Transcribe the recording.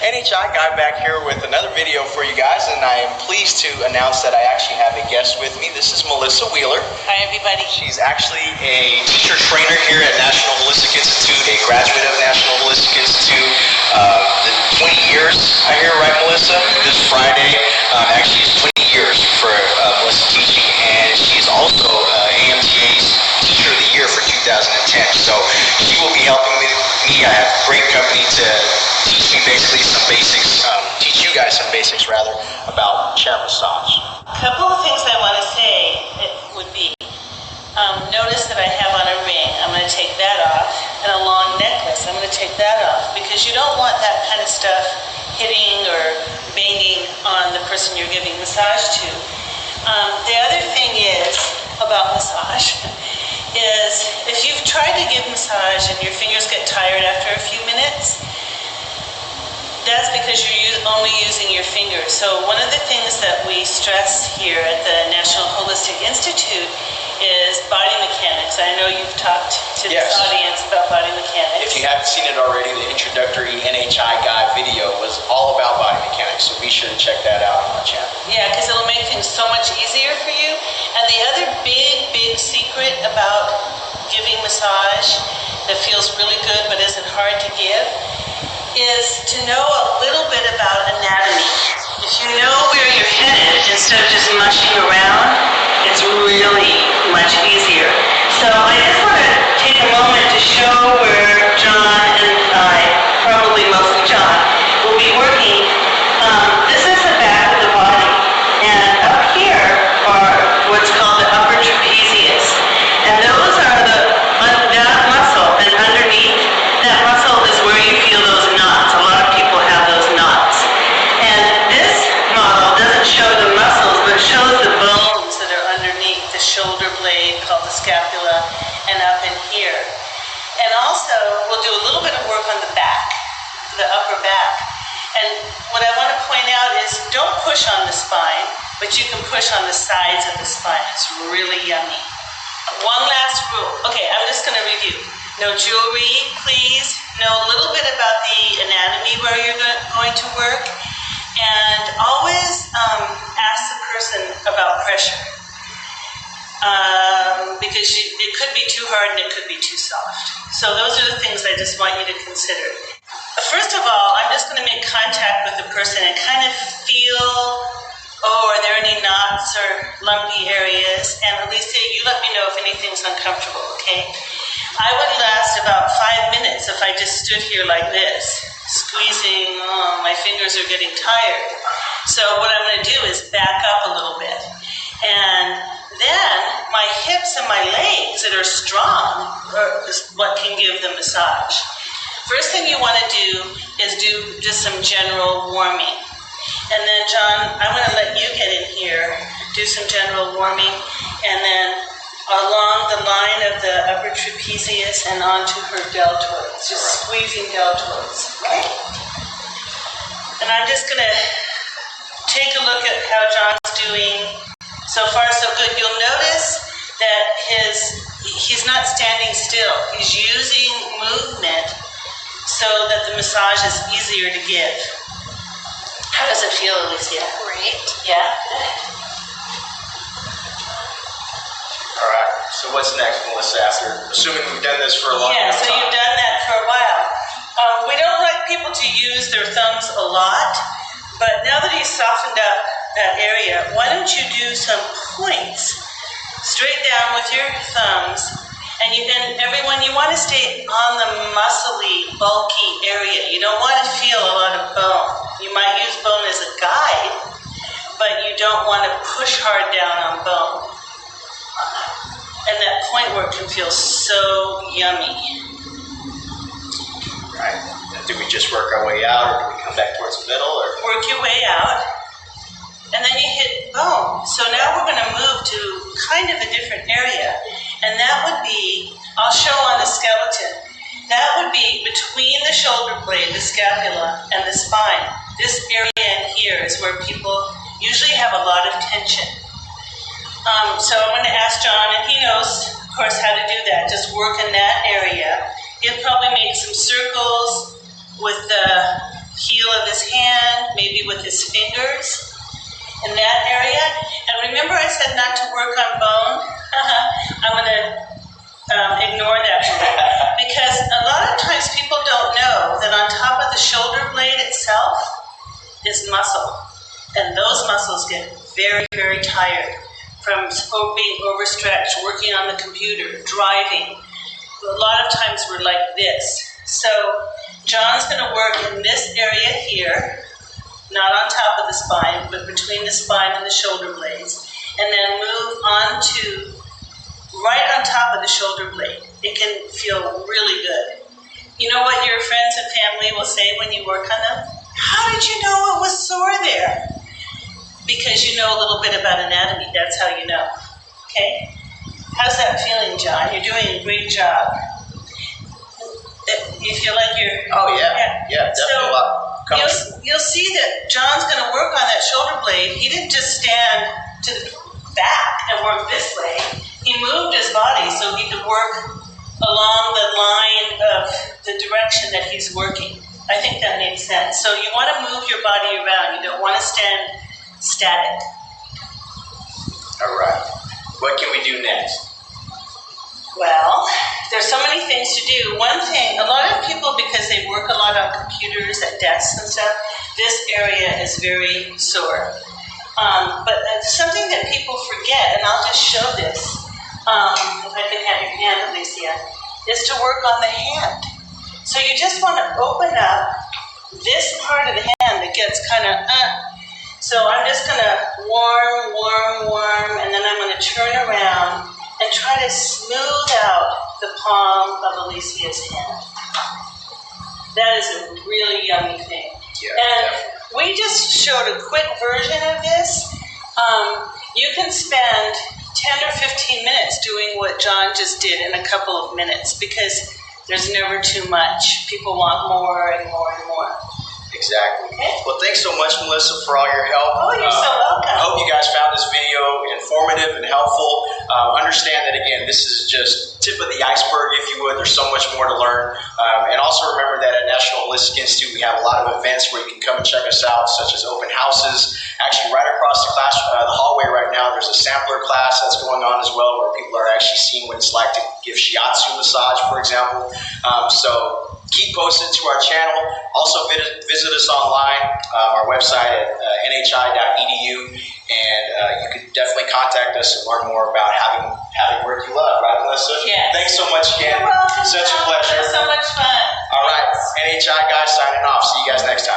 NHI Guy back here with another video for you guys, and I am pleased to announce that I actually have a guest with me. This is Melissa Wheeler. Hi, everybody. She's actually a teacher trainer here at National Holistic Institute, a graduate of National Holistic Institute. The 20 years, I hear, right, Melissa? This Friday actually is 20 years for Melissa teaching, and she's also AMTA's Teacher of the Year for 2010. So she will be helping me. I have great company to teach me basically some basics, teach you guys some basics rather, about chair massage. A couple of things I want to say would be, notice that I have on a ring. I'm going to take that off, and a long necklace. I'm going to take that off, because you don't want that kind of stuff hitting or banging on the person you're giving massage to. The other thing is, about massage, is if you've tried to give massage and your fingers get tired after a few minutes, that's because you're only using your fingers. So one of the things that we stress here at the National Holistic Institute is body mechanics. I know you've talked to this audience about body mechanics. If you haven't seen it already, the introductory NHI Guy video was all about body mechanics, so be sure to check that out on my channel. Yeah, because it'll make things so much easier for you. And the other big secret about giving massage that feels really good but isn't hard to give is to know a little bit about anatomy. If you know where you're headed, instead of just mushing around, it's really much easier. So I just want to take a moment to show where John and I, probably mostly John, will be working. This is the back of the body, and up here are what's called the upper trapezius. And those are that muscle, and underneath that muscle is where you feel those knots. A lot of people have those knots. And this model doesn't show the muscles, but shows the bones that are underneath the shoulder blade, called the scapula, and up in here. And also, we'll do a little bit of work on the back, the upper back. And what I want to point out is, don't push on the spine, but you can push on the sides of the spine. It's really yummy. One last rule. Okay, I'm just going to review. No jewelry, please. Know a little bit about the anatomy where you're going to work. And always ask the person about pressure. Because it could be too hard and it could be too soft. So those are the things I just want you to consider. First of all, I'm just going to make contact with the person and kind of feel, are there any knots or lumpy areas? And Alicia, you let me know if anything's uncomfortable, okay? I would last about 5 minutes if I just stood here like this, squeezing, my fingers are getting tired. So what I'm going to do is back up a little bit. And then my hips and my legs that are strong is what can give the massage. First thing you want to do is do just some general warming. And then, John, I'm going to let you get in here, do some general warming, and then along the line of the upper trapezius and onto her deltoids, just squeezing deltoids. Right? And I'm just going to take a look at how John's doing. So far, so good. You'll notice that he's not standing still. He's using movement so that the massage is easier to give. How does it feel, Alicia? Great. Yeah? All right, so what's next, Melissa, assuming we've done this for a long time? Yeah, so you've done that for a while. We don't like people to use their thumbs a lot, but now that he's softened up that area, why don't you do some points straight down with your thumbs, and everyone, you want to stay on the muscly, bulky area. You don't want to feel a lot of bone. You might use bone as a guide, but you don't want to push hard down on bone. And that point work can feel so yummy. Right. Do we just work our way out, or do we come back towards the middle? Or work your way out, and then you hit bone. So now we're going to move to kind of a different area, and that would be, I'll show on the skeleton, that would be between the shoulder blade, the scapula, and the spine. This area in here is where people usually have a lot of tension. So I'm going to ask John, and he knows, of course, how to do that. Just work in that area. He'll probably make some circles with the heel of his hand, maybe with his fingers in that area. And remember I said not to work on bone? I'm going to ignore that because a lot of times people don't know that on top of the shoulder blade itself is muscle. And those muscles get very, very tired from being overstretched, working on the computer, driving. A lot of times we're like this. So John's going to work in this area here, not on top of the spine, but between the spine and the shoulder blades, and then move on to right on top of the shoulder blade. It can feel really good. You know what your friends and family will say when you work on them? How did you know it was sore there? Because you know a little bit about anatomy. That's how you know. Okay? How's that feeling, John? You're doing a great job. You feel like you're... Oh, yeah. Yeah, definitely a lot. You'll see that John's going to work on that shoulder blade. He didn't just stand to the back and work this way. He moved his body so he could work along the line of the direction that he's working. I think that makes sense. So you want to move your body around. You don't want to stand static. All right. What can we do next? Well, there's so many things to do. One thing, a lot of people, because they work a lot on computers at desks and stuff, this area is very sore. But something that people forget, and I'll just show this, if I can have your hand, Alicia, is to work on the hand. So you just want to open up this part of the hand that gets kind of, So I'm just going to warm, and then I'm going to turn around and try to smooth out the palm of Alicia's hand. That is a really yummy thing. Yeah, and definitely. We just showed a quick version of this. You can spend 10 or 15 minutes doing what John just did in a couple of minutes because there's never too much. People want more and more and more. Exactly. Okay. Well, thanks so much, Melissa, for all your help. Oh, you're so welcome. I hope you guys found this video informative and helpful. Understand that, again, this is just tip of the iceberg, if you would. There's so much more to learn. And also remember that at National Holistic Institute, we have a lot of events where you can come and check us out, such as open houses. Actually, right across the class, the hallway right now, there's a sampler class that's going on as well, where people are actually seeing what it's like to give shiatsu massage, for example. So keep posted to our channel. Also visit us online, our website at nhi.edu, and you can definitely contact us and learn more about having work you love, right, Melissa? Yes. Thanks so much again. You're welcome. Such a pleasure. It was so much fun. All right, NHI guys signing off. See you guys next time.